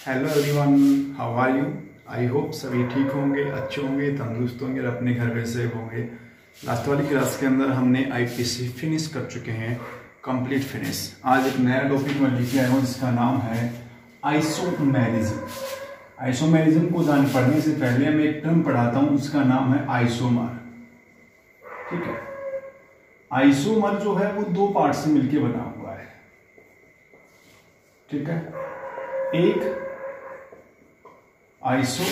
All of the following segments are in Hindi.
Hello everyone, how are you. I hope सभी ठीक होंगे, अच्छे होंगे, तंदुरुस्त होंगे और अपने घर में सेफ होंगे। लास्ट वाली क्लास के अंदर हमने आईपीसी फिनिश कर चुके हैं, कंप्लीट फिनिश। आज एक नया टॉपिक में लेके आया हूँ जिसका नाम है आइसोमेरिज्म। आइसोमेरिज्म को पढ़ने से पहले मैं एक टर्म पढ़ाता हूँ, उसका नाम है आइसोमर। ठीक है, आइसोमर जो है वो दो पार्ट से मिलकर बना हुआ है। ठीक है, एक आइसो,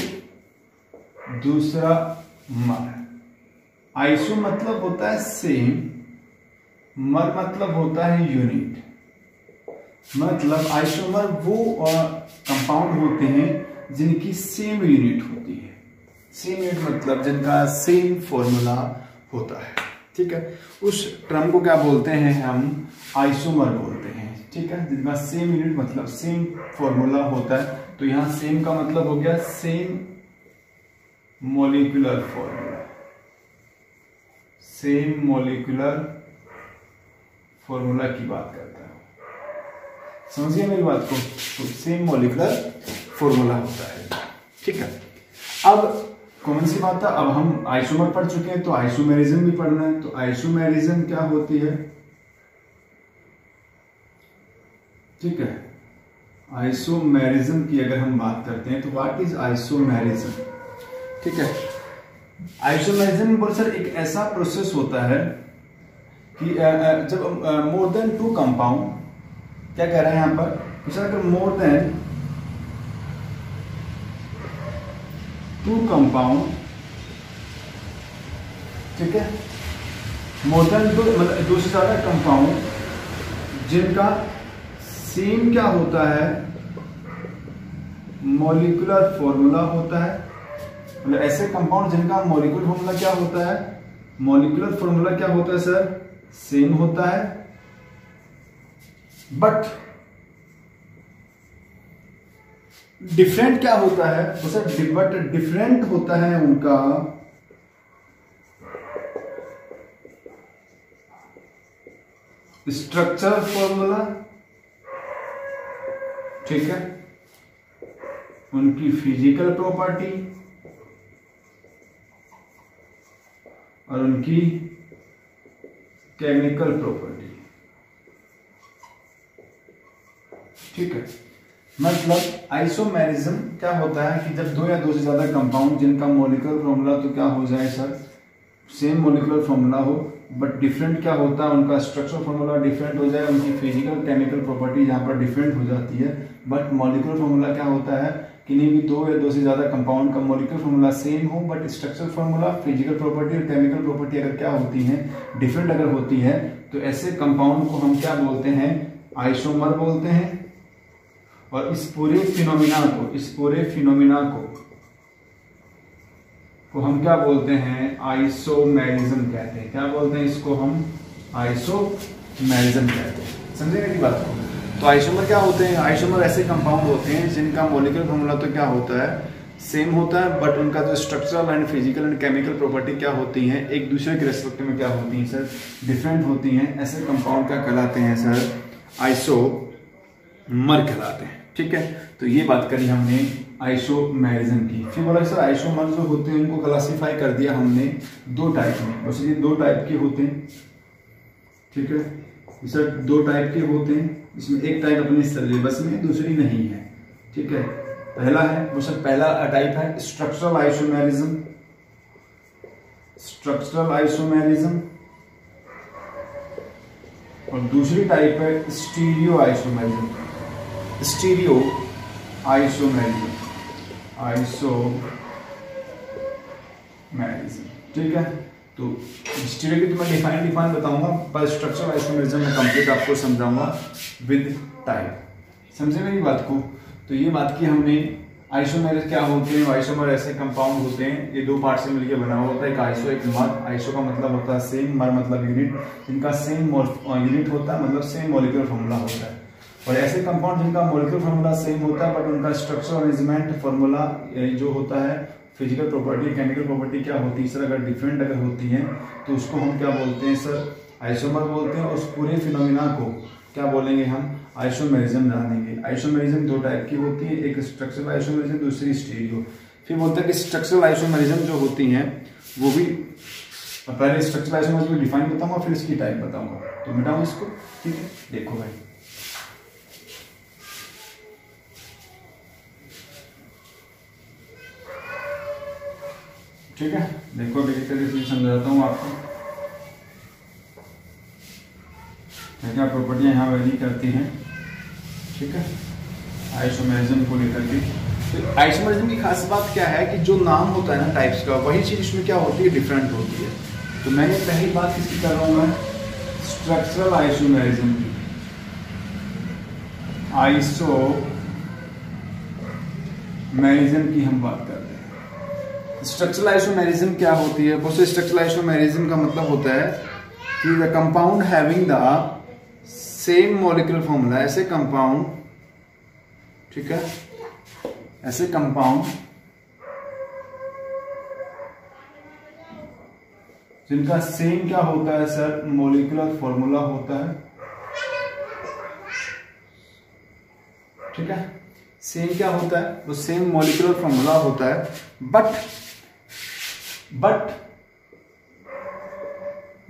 दूसरा मर। आइसो मतलब होता है सेम, मर मतलब होता है यूनिट। मतलब आइसोमर वो कंपाउंड होते हैं जिनकी सेम यूनिट होती है। सेम यूनिट मतलब जिनका सेम फॉर्मूला होता है। ठीक है, उस टर्म को क्या बोलते हैं हम? आइसोमर बोलते हैं। ठीक है, जिनका सेम यूनिट मतलब सेम फॉर्मूला होता है। तो यहां सेम का मतलब हो गया same molecular formula. Same molecular formula की बात करता है, समझिए मेरी बात को। तो सेम मॉलिक्यूलर फॉर्मूला होता है। ठीक है, अब कौन सी बात है, अब हम आइसोमर पढ़ चुके हैं तो आइसोमेरिज्म भी पढ़ना है। तो आइसोमेरिज्म क्या होती है? ठीक है, आइसोमेरिज्म की अगर हम बात करते हैं तो व्हाट इज आइसोमेरिज्म? ठीक है, आइसोमेरिज्म बोल सर एक ऐसा प्रोसेस होता है कि जब मोर देन टू कंपाउंड, क्या कह रहे हैं यहां पर सर, अगर मोर देन टू कंपाउंड, ठीक है, मोर देन टू मतलब दो से ज्यादा कंपाउंड जिनका सेम क्या होता है? मॉलिक्यूलर फॉर्मूला होता है। मतलब ऐसे कंपाउंड जिनका मॉलिक्यूलर फॉर्मूला क्या होता है? मॉलिक्यूलर फॉर्मूला क्या होता है सर? सेम होता है, बट डिफरेंट क्या होता है? तो सर बट डिफरेंट होता है उनका स्ट्रक्चर फॉर्मूला। ठीक है, उनकी फिजिकल प्रॉपर्टी और उनकी केमिकल प्रॉपर्टी। ठीक है, मतलब आइसोमेरिज्म क्या होता है कि जब दो या दो से ज्यादा कंपाउंड जिनका मॉलिक्यूलर फॉर्मूला तो क्या हो जाए सर? सेम मॉलिक्यूलर फॉर्मूला हो, बट डिफरेंट क्या होता है? उनका स्ट्रक्चर फॉर्मूला डिफरेंट हो जाए, उनकी फिजिकल केमिकल प्रॉपर्टी जहां पर डिफरेंट हो जाती है। बट मॉलिक्यूलर फॉर्मूला क्या होता है? किन्हीं भी दो या दो से ज्यादा कंपाउंड का मॉलिक्यूलर फॉर्मूला सेम हो, but structure formula, physical property और केमिकल प्रॉपर्टी अगर क्या होती है? डिफरेंट अगर होती है, तो ऐसे कंपाउंड को हम क्या बोलते हैं? आइसोमर बोलते हैं। और इस पूरे फिनोमिना को हम क्या बोलते हैं? आइसोमेरिज्म कहते हैं। क्या बोलते हैं इसको हम? आइसोमेरिज्म कहते हैं। समझे मेरी बात को? तो आइसोमर क्या होते हैं? आइसोमर ऐसे कंपाउंड होते हैं जिनका मॉलिक्यूलर फॉर्मूला तो क्या होता है? सेम होता है, बट उनका जो structural and physical and chemical property क्या होती है? एक दूसरे के रेस्पेक्ट में क्या होती है सर? डिफरेंट होती हैं। ऐसे कंपाउंड क्या कहलाते हैं सर? आइसोमर कहलाते हैं। ठीक है, तो ये बात करी हमने आइसोमेरिज्म की। फिर बोला सर आइसोमर जो होते हैं उनको क्लासिफाई कर दिया हमने दो टाइप में। वैसे ये दो टाइप के होते हैं। ठीक है सर, दो टाइप के होते हैं। इसमें एक टाइप अपने सिलेबस में, दूसरी नहीं है। ठीक है, पहला है वो सर, पहला टाइप है स्ट्रक्चरल आइसोमेरिज्म। Structural isomerism. और दूसरी टाइप है स्टीरियो आइसोमेरिज्म। स्टीरियो आइसोमेरिज्म, ठीक है। तो स्टीरियो की तो मैं डिफाइन बताऊंगा, पर स्ट्रक्चरल आइसोमेरिज्म में कंप्लीट आपको समझाऊंगा विद टाइप। समझे मेरी बात को? तो ये बात की हमने आइसोमर क्या होते हैं। आइसोमर ऐसे कंपाउंड होते हैं, ये दो पार्ट से मिलकर बना हुआ होता है, एक आइसो एक मर। आइसो का मतलब होता है सेम, मर मतलब यूनिट। जिनका सेम यूनिट होता है मतलब सेम मॉलिक्यूलर फॉर्मूला होता है। और ऐसे कंपाउंड जिनका मॉलिक्यूलर फॉर्मूला सेम होता है, बट उनका स्ट्रक्चर अरेंजमेंट फॉर्मूला जो होता है, फिजिकल प्रॉपर्टी केमिकल प्रॉपर्टी क्या होती है सर, अगर डिफरेंट अगर होती है तो उसको हम क्या बोलते हैं सर? आइसोमर बोलते हैं। उस पूरे फिनोमिना को क्या बोलेंगे हम? आइसोमेरिज्म जानेंगे। आइसोमेरिज्म दो टाइप की होती है, एक स्ट्रक्चरल आइसोमेरिज्म, दूसरी स्टीरियो। फिर बोलते हैं कि स्ट्रक्चरल आइसोमेरिज्म जो होती हैं वो भी, पहले स्ट्रक्चरल आइसोमेरिज्म डिफाइन बताऊंगा, फिर इसकी टाइप बताऊंगा। तो मिटाऊं इसको, ठीक है। देखो भाई, ठीक है, देखो अभी एक तरीके से समझाता हूँ आपको। क्या क्या प्रॉपर्टियाँ यहाँ वैरी करती हैं, ठीक है, आइसोमेरिज्म को लेकर के। तो आइसोमेरिज्म की खास बात क्या है कि जो नाम होता है ना टाइप्स का, वही चीज इसमें क्या होती है, डिफरेंट होती है। तो मैंने पहली बात किसकी कर रहा हूँ मैं, स्ट्रक्चरल आइसोमेरिज्म की। आइसोमेरिज्म की हम बात कर रहे हैं। स्ट्रक्चरल आइसोमेरिज्म क्या होती है, बहुत से स्ट्रक्चरल आइसोमेरिज्म का मतलब होता है कि the compound having the same molecular formula, ऐसे कंपाउंड, ठीक है, ऐसे कंपाउंड जिनका सेम क्या होता है सर, मॉलिक्यूलर फॉर्मूला होता है, ठीक है। सेम क्या होता है, वो सेम मॉलिक्यूलर फॉर्मूला होता है, बट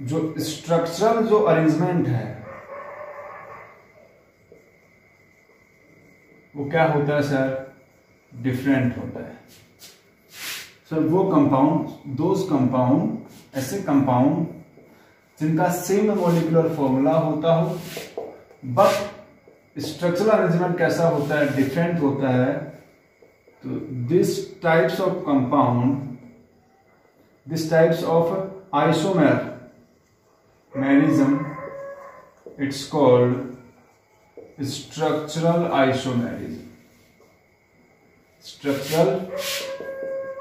जो स्ट्रक्चरल जो अरेंजमेंट है वो क्या होता है सर, डिफरेंट होता है सर। वो कंपाउंड, दोज कंपाउंड, ऐसे कंपाउंड जिनका सेम मॉलिक्यूलर फॉर्मूला होता हो, बट स्ट्रक्चरल अरेंजमेंट कैसा होता है, डिफरेंट होता है। तो this types of compound, this types of isomerism, it's called structural isomerism. Structural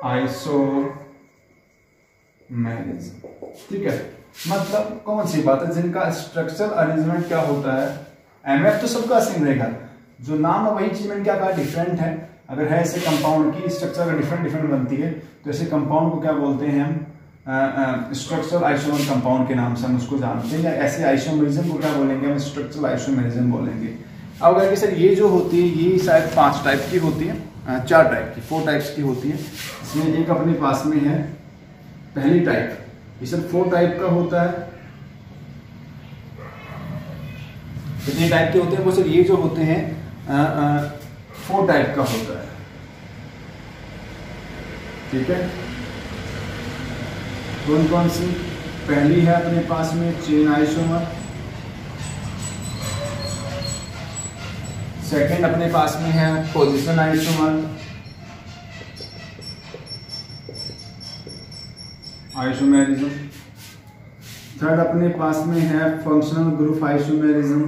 isomerism, ठीक है। मतलब कौन सी बात है, जिनका स्ट्रक्चरल अरेंजमेंट क्या होता है, एमएफ तो सबका सेम रहेगा, जो नाम है वही चीज मैंने क्या कहा, डिफरेंट है। अगर है ऐसे कंपाउंड की स्ट्रक्चर अगर डिफरेंट बनती है तो ऐसे कंपाउंड को क्या बोलते हैं हम, स्ट्रक्चरल आइसोमर कंपाउंड के नाम से हम उसको जानते हैं। या ऐसे आइसोमेरिज्म को क्या बोलेंगे हम, स्ट्रक्चरल आइसोमेरिज्म बोलेंगे। अब अगर सर ये जो होती है ये शायद 5 टाइप की होती है, 4 टाइप की, 4 टाइप्स की होती है। इसमें एक अपने पास में है पहली टाइप, ये सर 4 टाइप का होता है। कितने टाइप के होते हैं वो सर, ये जो होते हैं 4 टाइप का होता है, ठीक है। कौन कौन सी, पहली है अपने पास में चेन आइसोमर, सेकेंड अपने पास में है पोजीशन आइसोमर, आइसोमेरिज्म, थर्ड अपने पास में है फंक्शनल ग्रुप आइसोमेरिज्म,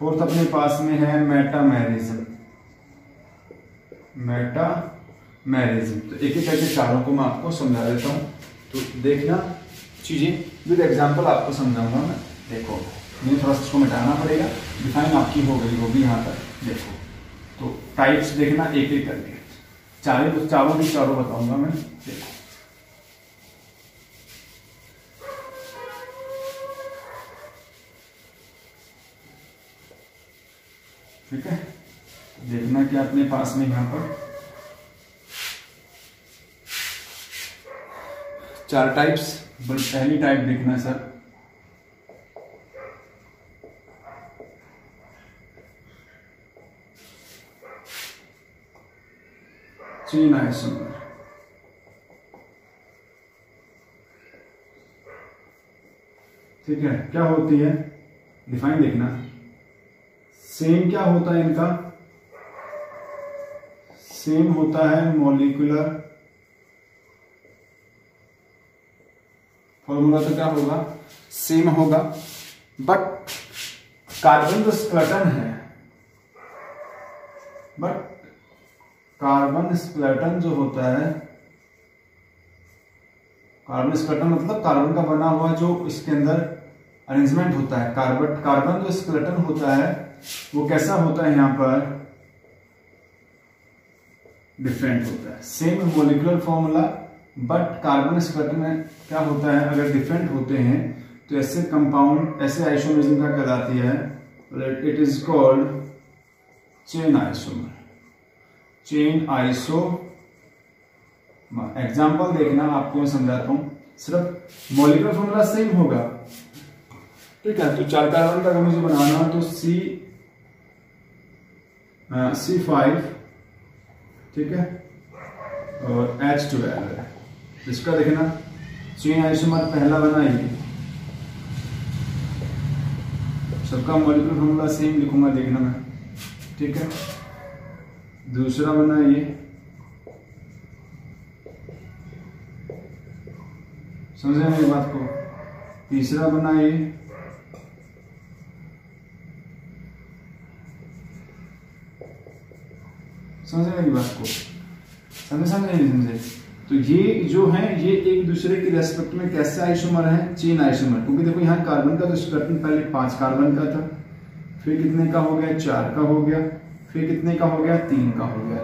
फोर्थ अपने पास में है मेटामेरिज्म। तो एक एक करके चारों को मैं आपको समझा देता हूं, तो देखना चीजें विद एग्जांपल आपको समझाऊंगा मैं। देखो मुझे थोड़ा इसको मिटाना पड़ेगा, डिफाइन आपकी हो गई वो भी यहाँ तक। देखो तो टाइप्स देखना एक एक करके, चारों की चारों बताऊंगा मैं। देखो ठीक है, देखना कि अपने पास में यहां पर 4 टाइप्स। पहली टाइप देखना सर, चेन आइसोमर, ठीक है। क्या होती है, डिफाइन देखना। सेम क्या होता है इनका, सेम होता है मॉलिक्यूलर फॉर्मूला, तो क्या होगा, सेम होगा, बट कार्बन जो स्केलेटन है, बट कार्बन स्केलेटन जो होता है, कार्बन स्केलेटन मतलब कार्बन का बना हुआ जो इसके अंदर अरेंजमेंट होता है, कार्बन जो स्केलेटन होता है वो कैसा होता है, यहां पर डिफरेंट होता है। Same molecular formula but carbon skeleton में क्या होता है, अगर डिफरेंट होते हैं तो ऐसे कंपाउंड, ऐसे आइसोमरिज्म क्या कहलाती है, it is called chain isomer, chain isomer. Example देखना, आपको मैं समझाता हूं, सिर्फ मॉलिक्यूलर फॉर्मूला सेम होगा, ठीक है। तो 4 कार्बन का अगर मुझे बनाना तो C5, ठीक है, और H12 है। इसका देखना चेन आइसोमर पहला बना ये, सबका मॉलिक्यूलर फॉर्मूला सेम लिखूंगा, देखना मैं, ठीक है। दूसरा बना ये, समझे मेरी बात को। तीसरा बना ये, समझे मेरी बात को, समझे नहीं समझे। तो ये जो है ये एक दूसरे के रेस्पेक्ट में कैसे आइसोमर है, चेन आइसोमर। क्योंकि देखो यहाँ कार्बन का तो स्टार्टिंग पहले 5 कार्बन का था, फिर कितने का हो गया, 4 का हो गया, फिर कितने का हो गया, 3 का हो गया।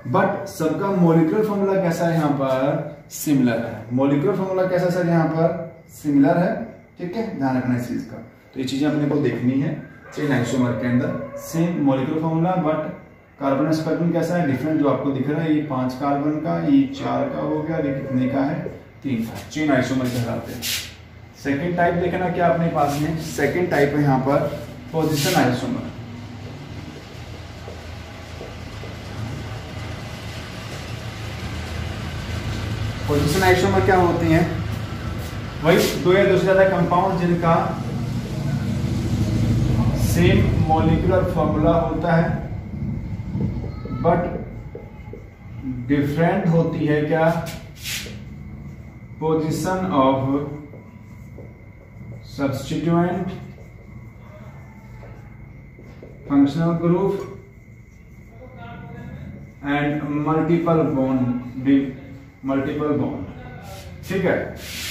बट सबका मॉलिक्यूलर फॉर्मूला कैसा है, यहाँ पर सिमिलर है। मॉलिक्यूलर फॉर्मूला कैसा सर, यहाँ पर सिमिलर है, ठीक है, ध्यान रखना इस चीज का। तो ये चीजें अपने को देखनी है। चेन आइसोमर के अंदर same molecular formula, but carbon spectrum कैसा है, डिफरेंट। जो आपको दिख रहा है ये 5 कार्बन का, ये 4 का हो गया, ये कितने का है, 3 का। चेन आइसोमर कहलाते हैं। सेकेंड टाइप देखना क्या अपने पास में, सेकेंड टाइप है यहाँ पर पोजिशन आइसोमर। पोजिशन आइसोमर क्या होती हैं, वही 2 या 2 से ज्यादा कंपाउंड जिनका सेम मॉलिक्यूलर फॉर्मूला होता है, बट डिफरेंट होती है क्या, position of substituent, functional group and multiple bond, ठीक है।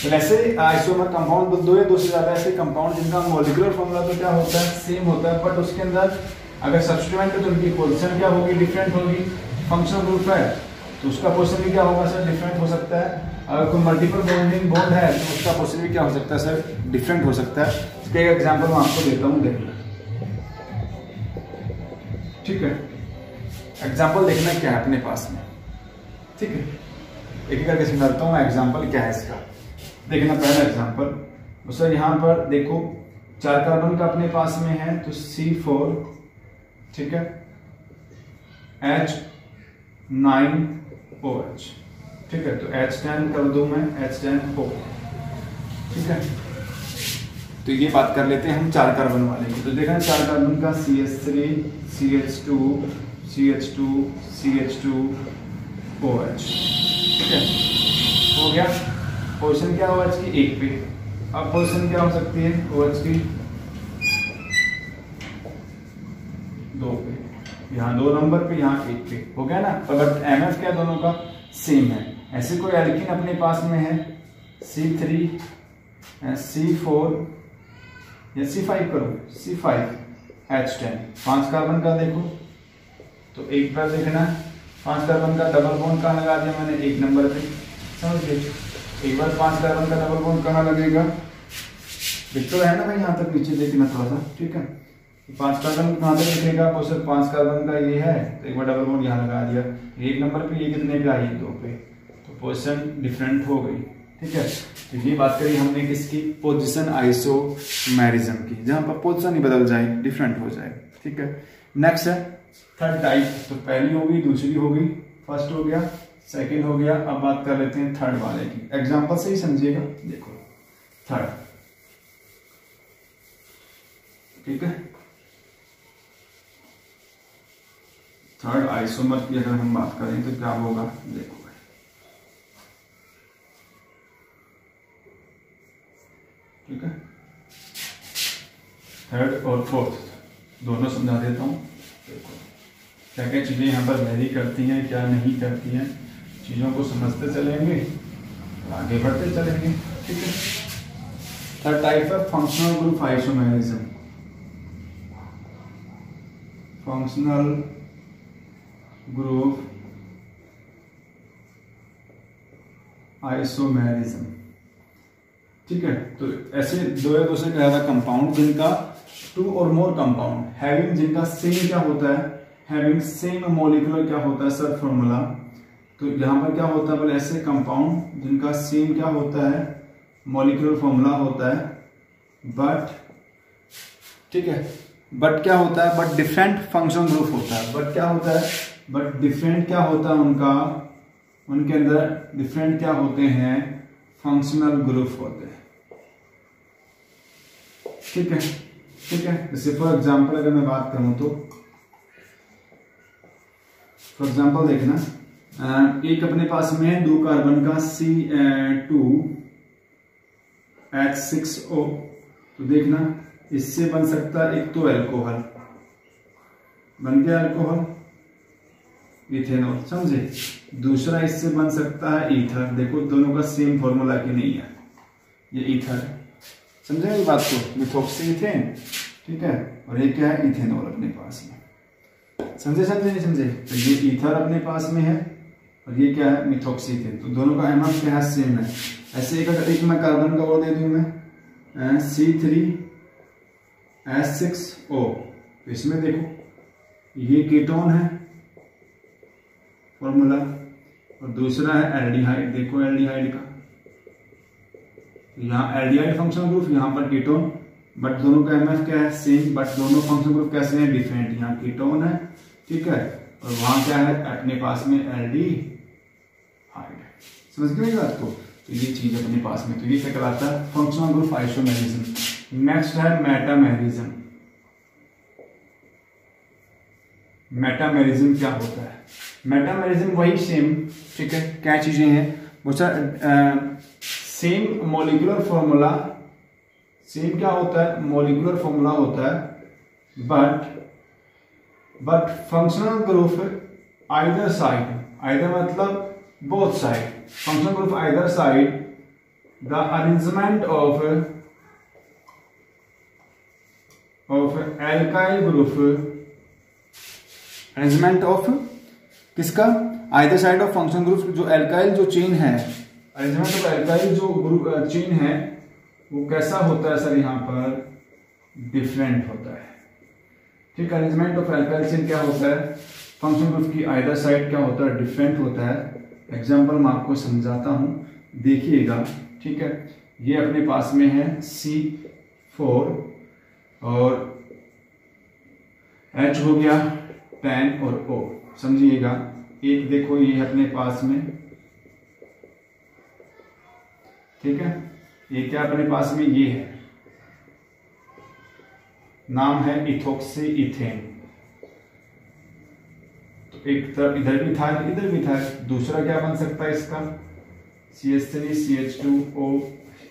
तो ऐसे आइसोमर कंपाउंड 2 या 2 से ज्यादा ऐसे कंपाउंड जिनका मॉलिक्यूलर फॉर्मूला तो क्या होता है, सेम होता है, बट उसके अंदर अगर सब्स्टिट्यूएंट है तो उनकी पोजीशन क्या होगी, डिफरेंट होगी। फंक्शनल ग्रुप है तो उसका पोजीशन भी क्या होगा सर, डिफरेंट हो सकता है। अगर कोई मल्टीपल बॉन्ड है तो उसका पोजीशन भी क्या हो सकता है सर, डिफरेंट हो सकता है। इसका एक एग्जांपल मैं आपको देता हूँ, देख लो, ठीक है। एग्जांपल देखना क्या है अपने पास में, ठीक है, एक एक करके समझाता हूँ एग्जांपल क्या है इसका। देखना पहला एग्जांपल, सर यहाँ पर देखो 4 कार्बन का अपने पास में है तो C4, ठीक है, H9OH, ठीक है। तो H10 कर दूं मैं, H10O, ठीक है। तो ये बात कर लेते हैं हम 4 कार्बन वाले की। तो देखा 4 कार्बन का CH3, CH2, CH2, CH2OH, ठीक है, हो गया। पोजीशन क्या OH की, 1 पे। अब पोजीशन क्या हो सकती है OH की, 2 पे, यहाँ 2 नंबर पे, यहाँ 1 पे, हो गया ना। बट MF क्या दोनों का सेम है। ऐसे कोई एल्कीन अपने पास में है C3, C4 या C5 करो, C5, H10, 5 कार्बन का देखो, तो एक बार देखना 5 कार्बन का डबल बॉन्ड कहाँ लगा दिया मैंने, 1 नंबर पे, समझ गए। एक बार 5 कार्बन का डबल बॉन्ड कहाँ लगेगा, दिख तो है ना भाई, यहाँ तक नीचे देखना थोड़ा सा, ठीक है। 5 कार्बन कहाँ तक लिखेगा, वो सिर्फ 5 कार्बन का ये है, तो एक बार डबल बॉन्ड यहाँ लगा दिया। 1 नंबर पे ये कितने पे आई, 2 पे, तो पोजीशन डिफरेंट हो गई, ठीक है। तो ये बात करी हमने किसकी, पोजीशन आइसोमेरिज्म की, जहां पर पोजीशन ही बदल जाए, डिफरेंट हो जाए, ठीक है। नेक्स्ट है थर्ड टाइप। तो पहली हो गई, दूसरी हो गई, फर्स्ट हो गया, सेकंड हो गया। अब बात कर लेते हैं थर्ड वाले की। एग्जांपल से ही समझिएगा, देखो थर्ड, ठीक है। थर्ड आइसोमर की अगर हम बात करें तो क्या होगा, देखो भाई, ठीक है। थर्ड और फोर्थ दोनों समझा देता हूं। देखो क्या क्या चीजें यहाँ पर वेरी करती हैं, क्या नहीं करती हैं, चीजों को समझते चलेंगे और आगे बढ़ते चलेंगे, ठीक है। थर्ड टाइप है functional group isomerism. Functional group isomerism, ठीक है। तो ऐसे दो या दो से ज्यादा कंपाउंड जिनका टू और मोर कंपाउंड हैविंग, जिनका सेम क्या होता है, हैविंग सेम मॉलिक्यूलर क्या होता है सर फॉर्मूला। तो यहाँ पर क्या होता है बोले ऐसे कंपाउंड जिनका सेम क्या होता है मॉलिक्यूलर फॉर्मूला होता है, बट ठीक है, बट क्या होता है, बट डिफरेंट फंक्शन ग्रुप होता है। बट क्या होता है, बट डिफरेंट क्या होता है उनका, उनके अंदर डिफरेंट क्या होते हैं फंक्शनल ग्रुप होते हैं। ठीक है, ठीक है। जैसे फॉर एग्जांपल अगर मैं बात करूं तो फॉर एग्जांपल देखना, एक अपने पास में है 2 कार्बन का C2H6O। तो देखना इससे बन सकता है एक तो अल्कोहल, बन गया अल्कोहल इथेनॉल, समझे। दूसरा इससे बन सकता है ईथर, देखो दोनों का सेम फॉर्मूला की नहीं है, ये ईथर, समझे इस बात को, मिथॉक्सी इथेन, ठीक है। और ये क्या है इथेनॉल अपने पास में, समझे समझे नहीं समझे। तो ये ईथर अपने पास में है और ये क्या है मिथॉक्सी इथेन, तो दोनों का एमएफ क्या है सेम है। ऐसे एक मैं कार्बन का वो दे दूं मैं C3H6O, तो इसमें देखो ये कीटोन है फॉर्मूला और दूसरा है एल्डिहाइड, देखो एल्डिहाइड का, यहाँ एल्डिहाइड फंक्शनल ग्रुप, यहाँ पर कीटोन, बट दोनों का एमएफ क्या है सेम, बट दोनों फंक्शनल ग्रुप कैसे हैं डिफरेंट। यहाँ कीटोन है, ठीक है, और वहां क्या है अपने पास में एल्डिहाइड, समझ गए बात को। तो ये चीज अपने पास में, तो ये क्या कहलाता है फंक्शनल ग्रुप आइसोमेरिज्म। नेक्स्ट है मेटामेरिज्म। मेटामेरिज्म क्या होता है, मेटामेरिज्म वही सेम, ठीक है, क्या चीजें हैं वो sir, same molecular formula, same क्या होता है मॉलिक्यूलर फॉर्मूला होता है, but functional group either side, either मतलब both side, functional group either side the arrangement of alkyl group, arrangement of किसका either side of function group, जो एल्काइल जो चेन है, अरेंजमेंट ऑफ एल्काइल जो ग्रुप चेन है वो कैसा होता है सर, यहाँ पर डिफरेंट होता है, ठीक। अरेंजमेंट ऑफ एल्काइल चेन क्या होता है फंक्शन ग्रुप की आइदर साइड क्या होता है डिफरेंट होता है। एग्जांपल मैं आपको समझाता हूं, देखिएगा, ठीक है। ये अपने पास में है C4 और H हो गया 10 और O, समझिएगा। एक देखो ये अपने पास में, ठीक है, ये क्या अपने पास में ये है, नाम है इथोक्सी इथेन। तो एक तरफ इधर भी था इधर भी था, दूसरा क्या बन सकता है इसका CH3CH2O,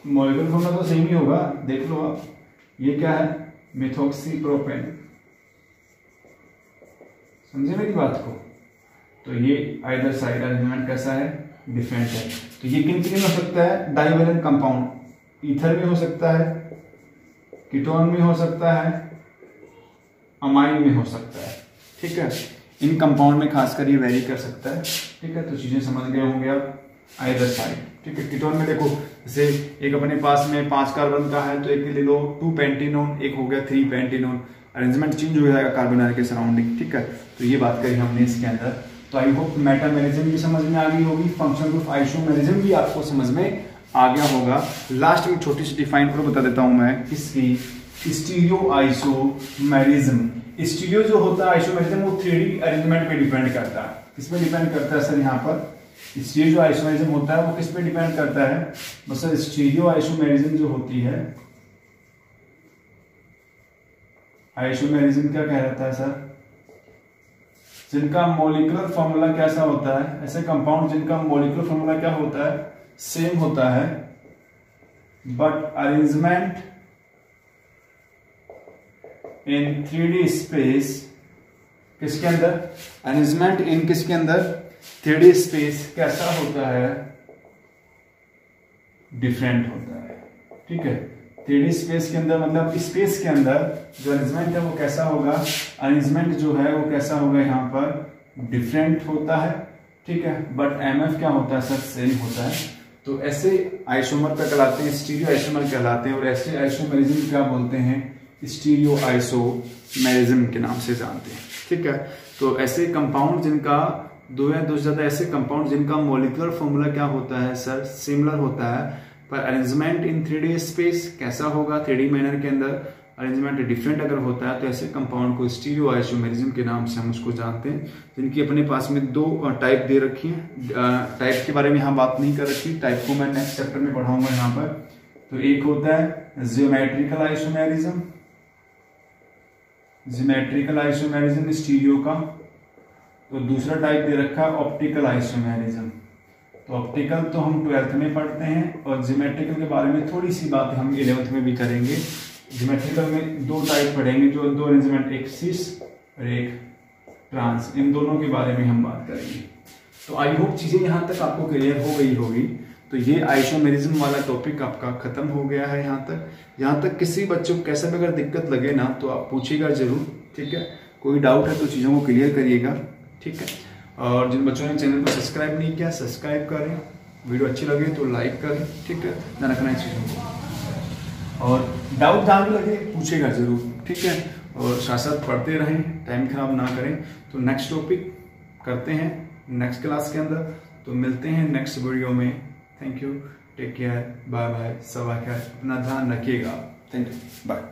मॉलिक्यूलर फॉर्मूला तो सेम ही होगा, देख लो आप। ये क्या है मिथॉक्सी प्रोपेन, समझे मेरी बात को। तो ये आइदर साइड अरेंजमेंट कैसा है डिफरेंट है। तो ये किन किन हो सकता है डाइवेलेंट कंपाउंड, ईथर में हो सकता है, कीटोन में हो सकता है, अमाइन में हो सकता है, ठीक है। इन कंपाउंड में खासकर ये वेरी कर सकता है, ठीक है। तो चीजें समझ गए होंगे आप, आइदर साइड, ठीक है। कीटोन में देखो जैसे एक अपने पास में 5 कार्बन का है तो एक ले लो 2 पेंटेनोन, एक हो गया 3 पेंटेनोन, अरेंजमेंट चेंज हो जाएगा कार्बन आयन के सराउंडिंग, ठीक है। तो ये बात करी हमने इसके अंदर। तो आई होप मेटामेरिज्म भी समझ में आ गई होगी, फंक्शनल ग्रुप आइसोमेरिज्म भी आपको समझ में आ गया होगा। लास्ट में छोटी सी डिफाइन और बता देता हूं मैं इसकी, स्टीरियो आइसोमेरिज्म। स्टीरियो जो होता है आइसोमेरिज्म वो 3D अरेंजमेंट पे डिपेंड करता है। किस पे डिपेंड करता है सर, यहाँ पर स्टीरियो जो आइसोमेरिज्म होता है वो किस पे डिपेंड करता है, बस सर स्टीरियो आइसोमेरिज्म जो होती है, आइसोमेरिज्म क्या कहलाता है सर, जिनका मॉलिक्यूलर फॉर्मूला कैसा होता है, ऐसे कंपाउंड जिनका मॉलिक्यूलर फॉर्मूला क्या होता है सेम होता है, but arrangement in 3D space, किसके अंदर, अरेंजमेंट इन किसके अंदर 3D स्पेस कैसा होता है डिफरेंट होता है, ठीक है। 3D स्पेस के अंदर मतलब स्पेस के अंदर जो अरेंजमेंट है वो कैसा होगा, अरेंजमेंट जो है वो कैसा होगा यहाँ पर डिफरेंट होता है, ठीक है। बट एमएफ क्या होता है सर सेम होता है। तो ऐसे आइसोमर क्या कहलाते हैं, स्टीरियो आइसोमर कहलाते हैं। और ऐसे आइसोमेरिज्म क्या बोलते हैं, स्टीरियो आइसोमेरिज्म के नाम से जानते हैं। ठीक है, तो ऐसे कंपाउंड जिनका दो या दो से ज्यादा ऐसे कंपाउंड जिनका मॉलिक्यूलर फॉर्मूला क्या होता है सर, सिमिलर होता है, पर अरेंजमेंट इन 3D स्पेस कैसा होगा, 3D मैनर के अंदर अरेंजमेंट डिफरेंट अगर होता है, तो ऐसे कंपाउंड को स्टीरियो आइसोमेरिज्म के नाम से हम उसको जानते हैं। जिनकी अपने पास में दो टाइप दे रखी है। टाइप के बारे में यहाँ बात नहीं कर रखी, टाइप को मैं नेक्स्ट चैप्टर में पढ़ाऊंगा यहाँ पर। तो एक होता है geometrical isomerism, geometrical isomerism stereo का। तो दूसरा टाइप दे रखा है ऑप्टिकल आइसोमेरिज्म। तो ऑप्टिकल तो हम 12th में पढ़ते हैं, और ज्योमेट्रिकल के बारे में थोड़ी सी बात हम 11th में भी करेंगे। ज्योमेट्रिकल में दो टाइप पढ़ेंगे, जो दो अरेंजमेंट, एक सिस और एक ट्रांस, इन दोनों के बारे में हम बात करेंगे। तो आई होप चीजें यहाँ तक आपको क्लियर हो गई होगी। तो ये आइसोमेरिज्म वाला टॉपिक आपका खत्म हो गया है यहाँ तक किसी बच्चों को कैसा भी अगर दिक्कत लगे ना, तो आप पूछिएगा जरूर। ठीक है, कोई डाउट है तो चीजों को क्लियर करिएगा। ठीक है, और जिन बच्चों ने चैनल को सब्सक्राइब नहीं किया, सब्सक्राइब करें, वीडियो अच्छी लगे तो लाइक करें। ठीक है, ध्यान रखना है चीजों को, और डाउट जहाँ भी लगे पूछेगा जरूर। ठीक है, और साथ साथ पढ़ते रहें, टाइम खराब ना करें। तो नेक्स्ट टॉपिक करते हैं नेक्स्ट क्लास के अंदर। तो मिलते हैं नेक्स्ट वीडियो में। Thank you, take care, bye bye, सब अपना ध्यान रखिएगा। Thank you, bye.